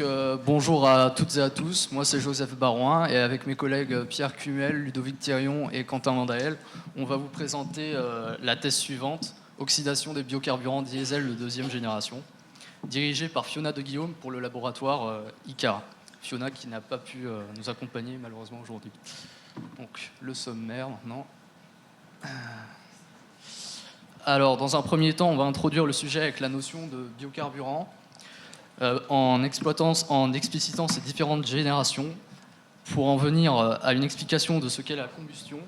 Bonjour à toutes et à tous, moi c'est Joseph Barouin et avec mes collègues Pierre Cumel, Ludovic Thirion et Quentin Landael, on va vous présenter la thèse suivante, oxydation des biocarburants diesel de deuxième génération, dirigée par Fiona de Guillaume pour le laboratoire ICAR. Fiona qui n'a pas pu nous accompagner malheureusement aujourd'hui. Donc le sommaire maintenant. Alors dans un premier temps, on va introduire le sujet avec la notion de biocarburant. En explicitant ces différentes générations pour en venir à une explication de ce qu'est la combustion.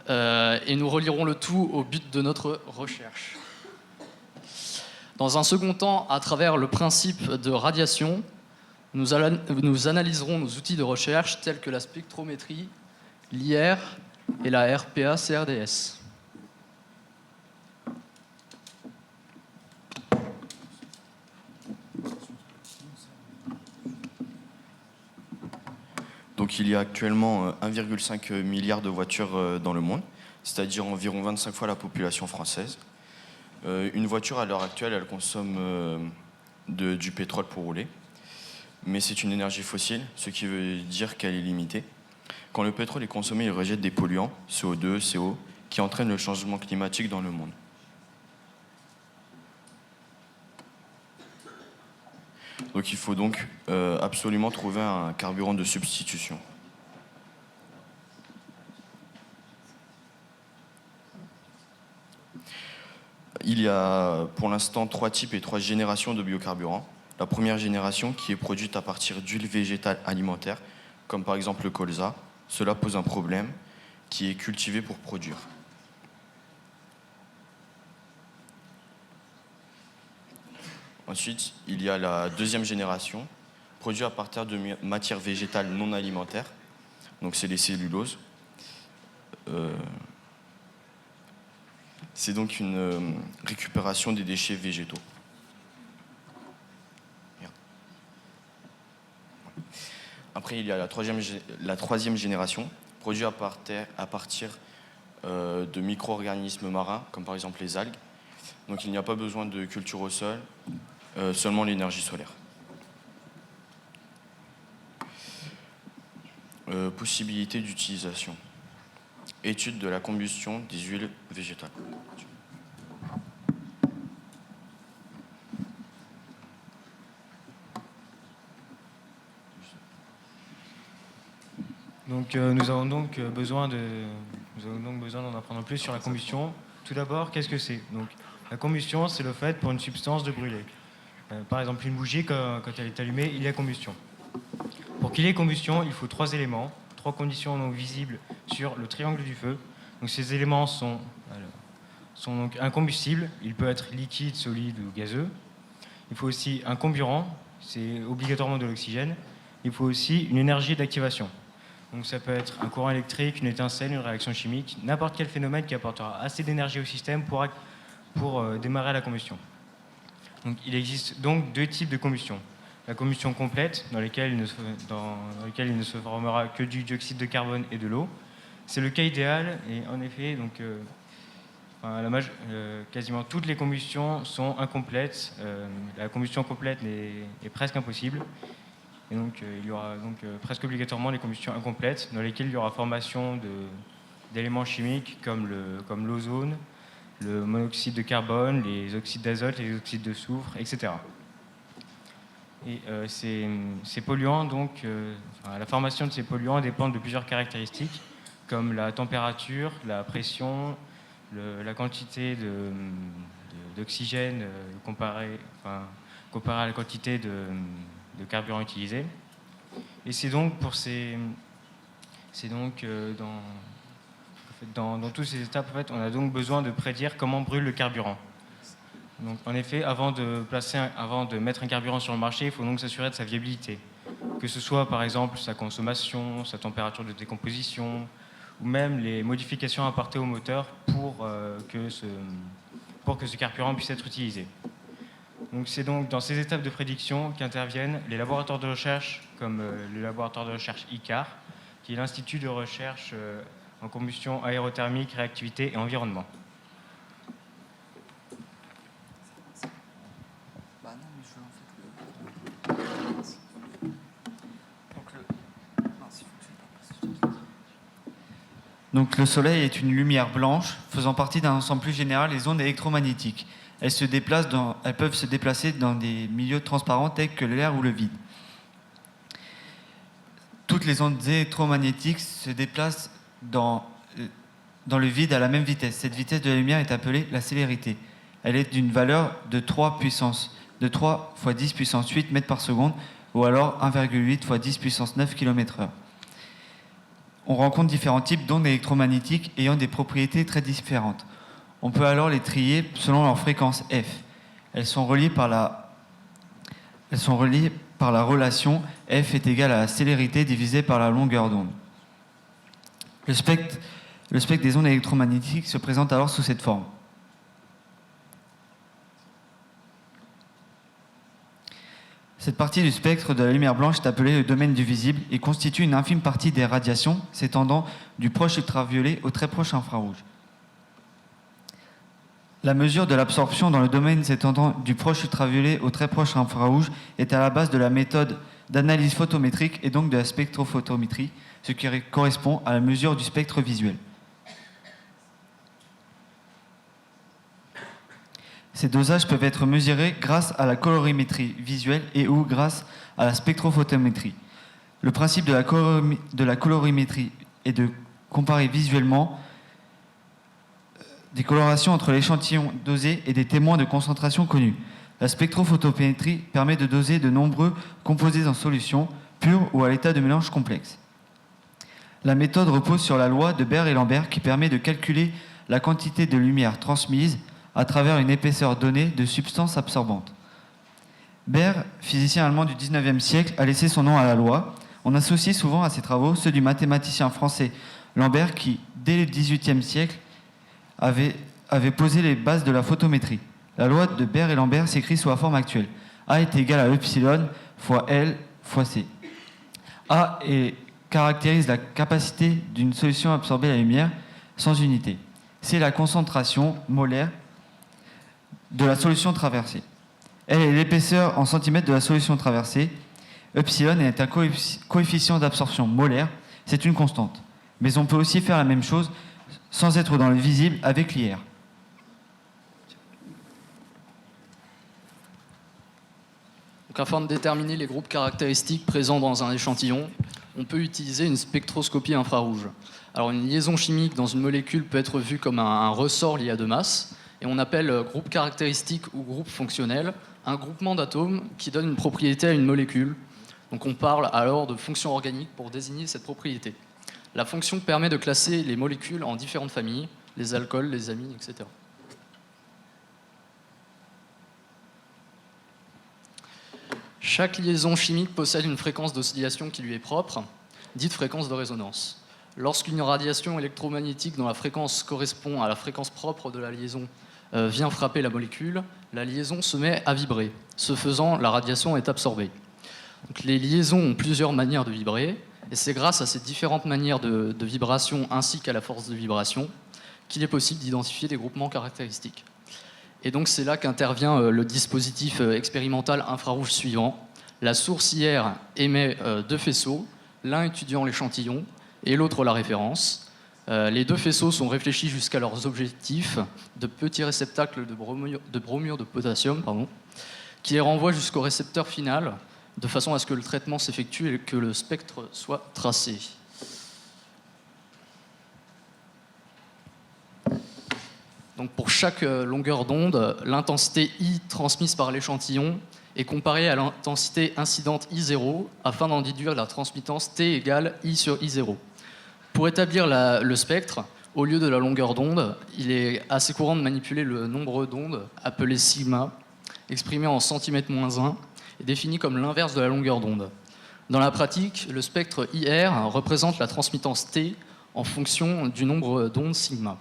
Et nous relierons le tout au but de notre recherche. Dans un second temps, à travers le principe de radiation, nous analyserons nos outils de recherche tels que la spectrométrie, l'IR et la RPA-CRDS. Donc il y a actuellement 1,5 milliard de voitures dans le monde, c'est-à-dire environ 25 fois la population française. Une voiture à l'heure actuelle, elle consomme du pétrole pour rouler, mais c'est une énergie fossile, ce qui veut dire qu'elle est limitée. Quand le pétrole est consommé, il rejette des polluants, CO2, CO, qui entraînent le changement climatique dans le monde. Donc il faut donc absolument trouver un carburant de substitution. Il y a pour l'instant 3 types et 3 générations de biocarburants. La première génération qui est produite à partir d'huiles végétales alimentaires, comme par exemple le colza. Cela pose un problème qui est cultivé pour produire. Ensuite, il y a la deuxième génération, produite à partir de matières végétales non alimentaires. Donc c'est les celluloses. C'est donc une récupération des déchets végétaux. Après, il y a la troisième génération, produite à partir de micro-organismes marins, comme par exemple les algues. Donc il n'y a pas besoin de culture au sol, seulement l'énergie solaire. Possibilité d'utilisation. Étude de la combustion des huiles végétales. Donc nous avons donc besoin d'en apprendre plus sur la combustion. Tout d'abord, qu'est-ce que c'est? Donc, la combustion, c'est le fait pour une substance de brûler. Par exemple, une bougie, quand elle est allumée, il y a combustion. Pour qu'il y ait combustion, il faut 3 éléments, 3 conditions donc visibles sur le triangle du feu. Donc, ces éléments sont donc un combustible, il peut être liquide, solide ou gazeux. Il faut aussi un comburant, c'est obligatoirement de l'oxygène. Il faut aussi une énergie d'activation. Donc ça peut être un courant électrique, une étincelle, une réaction chimique, n'importe quel phénomène qui apportera assez d'énergie au système pour démarrer la combustion. Donc, il existe donc 2 types de combustion. La combustion complète, dans laquelle il ne se formera que du dioxyde de carbone et de l'eau. C'est le cas idéal, et en effet, donc, quasiment toutes les combustions sont incomplètes. La combustion complète est presque impossible. Et donc, il y aura donc, presque obligatoirement les combustions incomplètes, dans lesquelles il y aura formation d'éléments chimiques comme l'ozone, le monoxyde de carbone, les oxydes d'azote, les oxydes de soufre, etc. Et ces polluants, donc, la formation de ces polluants dépend de plusieurs caractéristiques, comme la température, la pression, la quantité d'oxygène comparée à la quantité de carburant utilisé. Et c'est donc dans toutes ces étapes, en fait, on a donc besoin de prédire comment brûle le carburant. Donc, en effet, avant de mettre un carburant sur le marché, il faut donc s'assurer de sa viabilité. Que ce soit, par exemple, sa consommation, sa température de décomposition, ou même les modifications apportées au moteur pour que ce carburant puisse être utilisé. Donc, c'est donc dans ces étapes de prédiction qu'interviennent les laboratoires de recherche, comme le laboratoire de recherche ICAR, qui est l'Institut de recherche en combustion aérothermique, réactivité et environnement. Donc le Soleil est une lumière blanche faisant partie d'un ensemble plus général des ondes électromagnétiques. Elles peuvent se déplacer dans des milieux transparents tels que l'air ou le vide. Toutes les ondes électromagnétiques se déplacent dans le vide à la même vitesse. Cette vitesse de la lumière est appelée la célérité. Elle est d'une valeur de 3 fois 10 puissance 8 mètres par seconde, ou alors 1,8 fois 10 puissance 9 km/h. On rencontre différents types d'ondes électromagnétiques ayant des propriétés très différentes. On peut alors les trier selon leur fréquence f. Elles sont reliées par la relation f est égale à la célérité divisée par la longueur d'onde. Le spectre des ondes électromagnétiques se présente alors sous cette forme. Cette partie du spectre de la lumière blanche est appelée le domaine du visible et constitue une infime partie des radiations s'étendant du proche ultraviolet au très proche infrarouge. La mesure de l'absorption dans le domaine s'étendant du proche ultraviolet au très proche infrarouge est à la base de la méthode d'analyse photométrique et donc de la spectrophotométrie, ce qui correspond à la mesure du spectre visuel. Ces dosages peuvent être mesurés grâce à la colorimétrie visuelle et ou grâce à la spectrophotométrie. Le principe de la colorimétrie est de comparer visuellement des colorations entre l'échantillon dosé et des témoins de concentration connus. La spectrophotométrie permet de doser de nombreux composés en solution, pure ou à l'état de mélange complexe. La méthode repose sur la loi de Beer et Lambert qui permet de calculer la quantité de lumière transmise à travers une épaisseur donnée de substances absorbantes. Beer, physicien allemand du XIXe siècle, a laissé son nom à la loi. On associe souvent à ses travaux ceux du mathématicien français Lambert qui, dès le XVIIIe siècle, avait posé les bases de la photométrie. La loi de Beer et Lambert s'écrit sous la forme actuelle. A est égal à epsilon fois L fois C. A caractérise la capacité d'une solution à absorber la lumière sans unité. C'est la concentration molaire de la solution traversée. L est l'épaisseur en centimètres de la solution traversée. Epsilon est un coefficient d'absorption molaire, c'est une constante. Mais on peut aussi faire la même chose sans être dans le visible avec l'IR. Donc, afin de déterminer les groupes caractéristiques présents dans un échantillon, on peut utiliser une spectroscopie infrarouge. Alors, une liaison chimique dans une molécule peut être vue comme un ressort lié à deux masses, et on appelle groupe caractéristique ou groupe fonctionnel un groupement d'atomes qui donne une propriété à une molécule. Donc on parle alors de fonction organique pour désigner cette propriété. La fonction permet de classer les molécules en différentes familles, les alcools, les amines, etc. Chaque liaison chimique possède une fréquence d'oscillation qui lui est propre, dite fréquence de résonance. Lorsqu'une radiation électromagnétique dont la fréquence correspond à la fréquence propre de la liaison vient frapper la molécule, la liaison se met à vibrer. Ce faisant, la radiation est absorbée. Donc, les liaisons ont plusieurs manières de vibrer, et c'est grâce à ces différentes manières de vibration ainsi qu'à la force de vibration qu'il est possible d'identifier des groupements caractéristiques. Et donc c'est là qu'intervient le dispositif expérimental infrarouge suivant. La source IR émet deux faisceaux, l'un étudiant l'échantillon et l'autre la référence. Les deux faisceaux sont réfléchis jusqu'à leurs objectifs de petits réceptacles de bromure de potassium, qui les renvoient jusqu'au récepteur final, de façon à ce que le traitement s'effectue et que le spectre soit tracé. Donc pour chaque longueur d'onde, l'intensité I transmise par l'échantillon est comparée à l'intensité incidente I0 afin d'en déduire la transmittance T égale I sur I0. Pour établir le spectre, au lieu de la longueur d'onde, il est assez courant de manipuler le nombre d'ondes, appelé sigma, exprimé en centimètres-1, et défini comme l'inverse de la longueur d'onde. Dans la pratique, le spectre IR représente la transmittance T en fonction du nombre d'ondes sigma.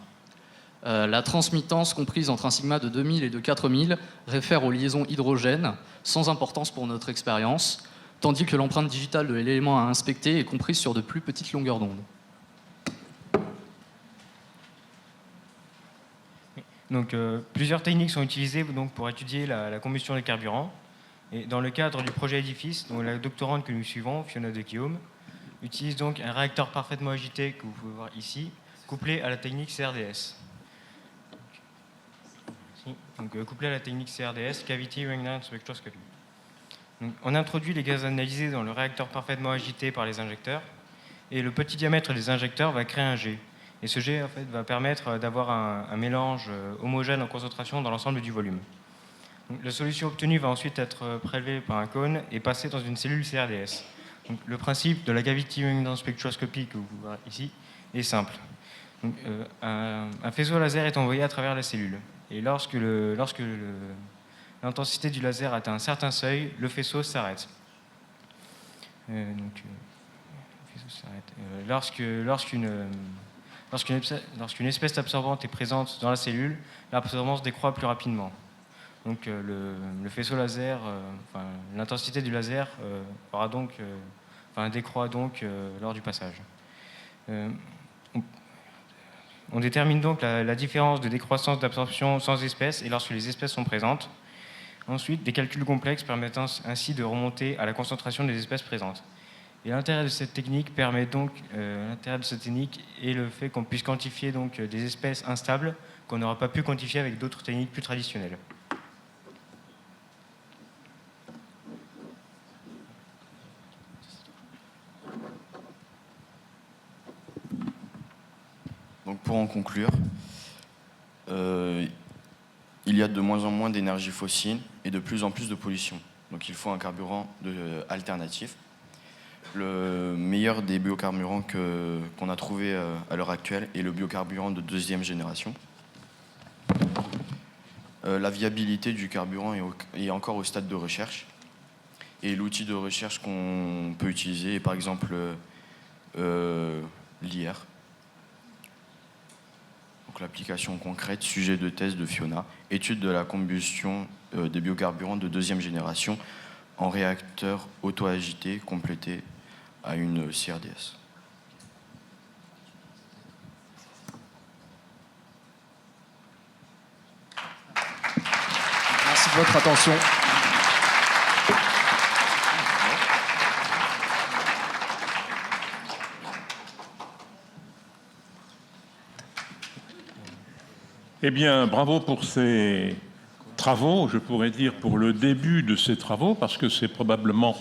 La transmittance comprise entre un sigma de 2000 et de 4000 réfère aux liaisons hydrogènes, sans importance pour notre expérience, tandis que l'empreinte digitale de l'élément à inspecter est comprise sur de plus petites longueurs d'onde. Donc, plusieurs techniques sont utilisées donc, pour étudier la combustion des carburants. Et dans le cadre du projet Edifice, donc, la doctorante que nous suivons, Fiona de Guillaume, utilise donc un réacteur parfaitement agité que vous pouvez voir ici, couplé à la technique CRDS. Donc, couplé à la technique CRDS, Cavity Ring Line Spectroscopy. Donc, on introduit les gaz analysés dans le réacteur parfaitement agité par les injecteurs, et le petit diamètre des injecteurs va créer un jet. Et ce jet en fait, va permettre d'avoir un mélange homogène en concentration dans l'ensemble du volume. Donc, la solution obtenue va ensuite être prélevée par un cône et passée dans une cellule CRDS. Donc, le principe de la Cavity Ring Line Spectroscopy que vous voyez ici est simple. Donc, un faisceau laser est envoyé à travers la cellule. Et lorsque l'intensité du laser atteint un certain seuil, le faisceau s'arrête. Lorsqu'une espèce absorbante est présente dans la cellule, l'absorbance décroît plus rapidement. Donc le faisceau laser, l'intensité du laser décroît donc lors du passage. On détermine donc la différence de décroissance d'absorption sans espèces et lorsque les espèces sont présentes. Ensuite, des calculs complexes permettent ainsi de remonter à la concentration des espèces présentes. Et l'intérêt de cette technique est le fait qu'on puisse quantifier donc des espèces instables qu'on n'aura pas pu quantifier avec d'autres techniques plus traditionnelles. Donc pour en conclure, il y a de moins en moins d'énergie fossile et de plus en plus de pollution. Donc il faut un carburant alternatif. Le meilleur des biocarburants qu'on a trouvé à l'heure actuelle est le biocarburant de deuxième génération. La viabilité du carburant est encore au stade de recherche. Et l'outil de recherche qu'on peut utiliser est par exemple l'IR. Donc l'application concrète, sujet de thèse de Fiona, étude de la combustion des biocarburants de deuxième génération en réacteur auto-agité complété à une CRDS. Merci de votre attention. Eh bien, bravo pour ces travaux, je pourrais dire pour le début de ces travaux, parce que c'est probablement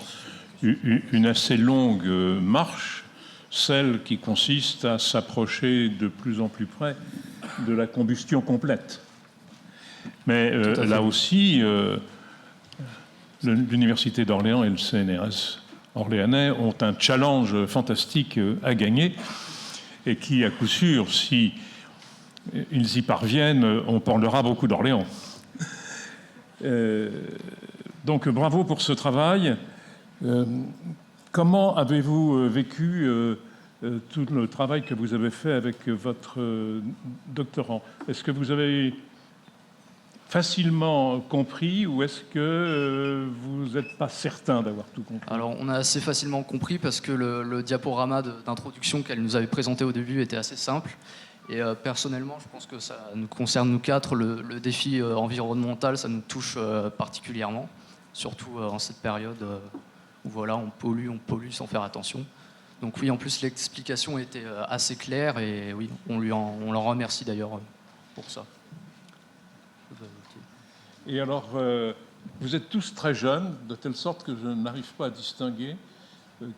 une assez longue marche, celle qui consiste à s'approcher de plus en plus près de la combustion complète. Mais là aussi, l'Université d'Orléans et le CNRS orléanais ont un challenge fantastique à gagner et qui, à coup sûr, si ils y parviennent, on parlera beaucoup d'Orléans. Donc bravo pour ce travail. Comment avez-vous vécu tout le travail que vous avez fait avec votre doctorant? Est-ce que vous avez facilement compris ou est-ce que vous n'êtes pas certain d'avoir tout compris? Alors, on a assez facilement compris parce que le diaporama d'introduction qu'elle nous avait présenté au début était assez simple. Et personnellement, je pense que ça nous concerne, nous quatre, le défi environnemental, ça nous touche particulièrement, surtout en cette période où voilà, on pollue sans faire attention. Donc oui, en plus, l'explication était assez claire et oui, on l'en remercie d'ailleurs pour ça. Et alors, vous êtes tous très jeunes, de telle sorte que je n'arrive pas à distinguer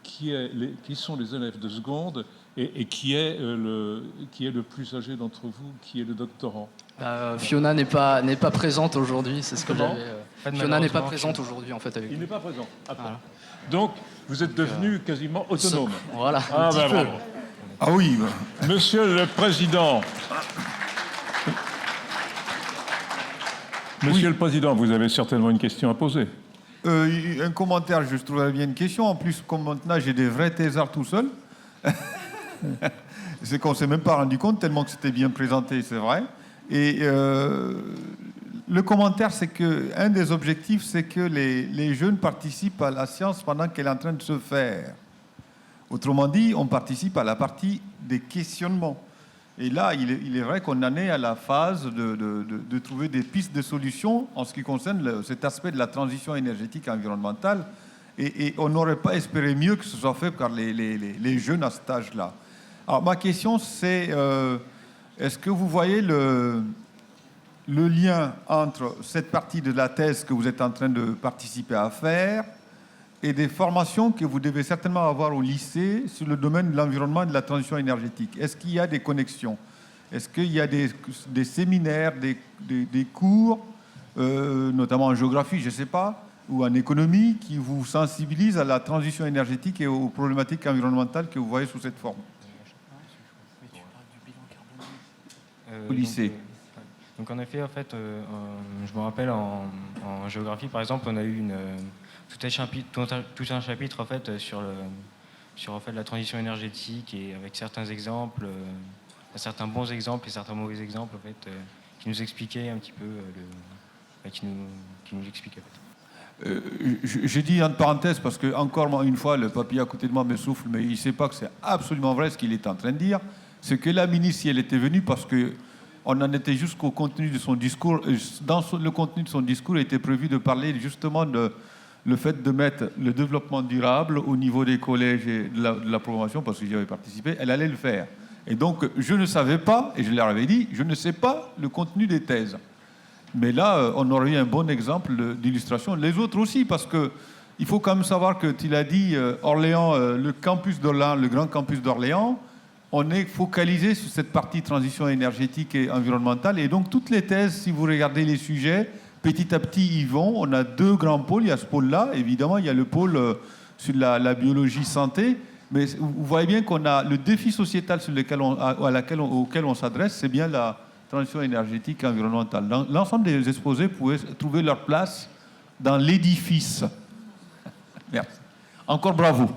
qui sont les élèves de seconde et qui est le plus âgé d'entre vous, qui est le doctorant. Fiona n'est pas présente aujourd'hui, c'est ce que j'avais. Fiona n'est pas présente aujourd'hui en fait avec nous. Il n'est pas présent. Voilà. Donc, vous êtes devenu quasiment autonome. Voilà. Ah, ben, bravo. Ah oui. Monsieur le Président. Monsieur le Président, vous avez certainement une question à poser. Un commentaire, je trouve bien une question. En plus, comme maintenant j'ai des vrais thésards tout seul, c'est qu'on ne s'est même pas rendu compte tellement que c'était bien présenté, c'est vrai. Et le commentaire, c'est qu'un des objectifs, c'est que les jeunes participent à la science pendant qu'elle est en train de se faire. Autrement dit, on participe à la partie des questionnements. Et là, il est vrai qu'on en est à la phase de trouver des pistes de solutions en ce qui concerne cet aspect de la transition énergétique et environnementale. Et on n'aurait pas espéré mieux que ce soit fait par les jeunes à cet âge-là. Alors, ma question, c'est est-ce que vous voyez le lien entre cette partie de la thèse que vous êtes en train de participer à faire et des formations que vous devez certainement avoir au lycée sur le domaine de l'environnement et de la transition énergétique? Est-ce qu'il y a des connexions? Est-ce qu'il y a des séminaires, des cours, notamment en géographie, je ne sais pas, ou en économie, qui vous sensibilisent à la transition énergétique et aux problématiques environnementales que vous voyez sous cette forme? Au lycée. Donc en effet, en fait, je me rappelle en géographie, par exemple, on a eu tout un chapitre en fait, sur en fait, la transition énergétique et avec certains exemples, certains bons exemples et certains mauvais exemples en fait, qui nous expliquaient un petit peu, qui nous expliquaient. En fait. Je dis entre parenthèses parce que, encore une fois, le papier à côté de moi me souffle, mais il ne sait pas que c'est absolument vrai ce qu'il est en train de dire. C'est que la ministre, si elle était venue, parce qu'on en était jusqu'au contenu de son discours, dans le contenu de son discours, il était prévu de parler justement de le fait de mettre le développement durable au niveau des collèges et de la promotion, parce que j'y avais participé, elle allait le faire. Et donc, je ne savais pas, et je leur avais dit, je ne sais pas le contenu des thèses. Mais là, on aurait eu un bon exemple d'illustration. Les autres aussi, parce qu'il faut quand même savoir que tu l'as dit, Orléans, le campus d'Orléans, le grand campus d'Orléans, on est focalisé sur cette partie transition énergétique et environnementale. Et donc, toutes les thèses, si vous regardez les sujets, petit à petit, y vont. On a deux grands pôles. Il y a ce pôle-là, évidemment. Il y a le pôle sur la biologie santé. Mais vous voyez bien qu'on a le défi sociétal auquel on s'adresse, c'est bien la transition énergétique et environnementale. L'ensemble des exposés pouvaient trouver leur place dans l'édifice. Merci. Encore bravo.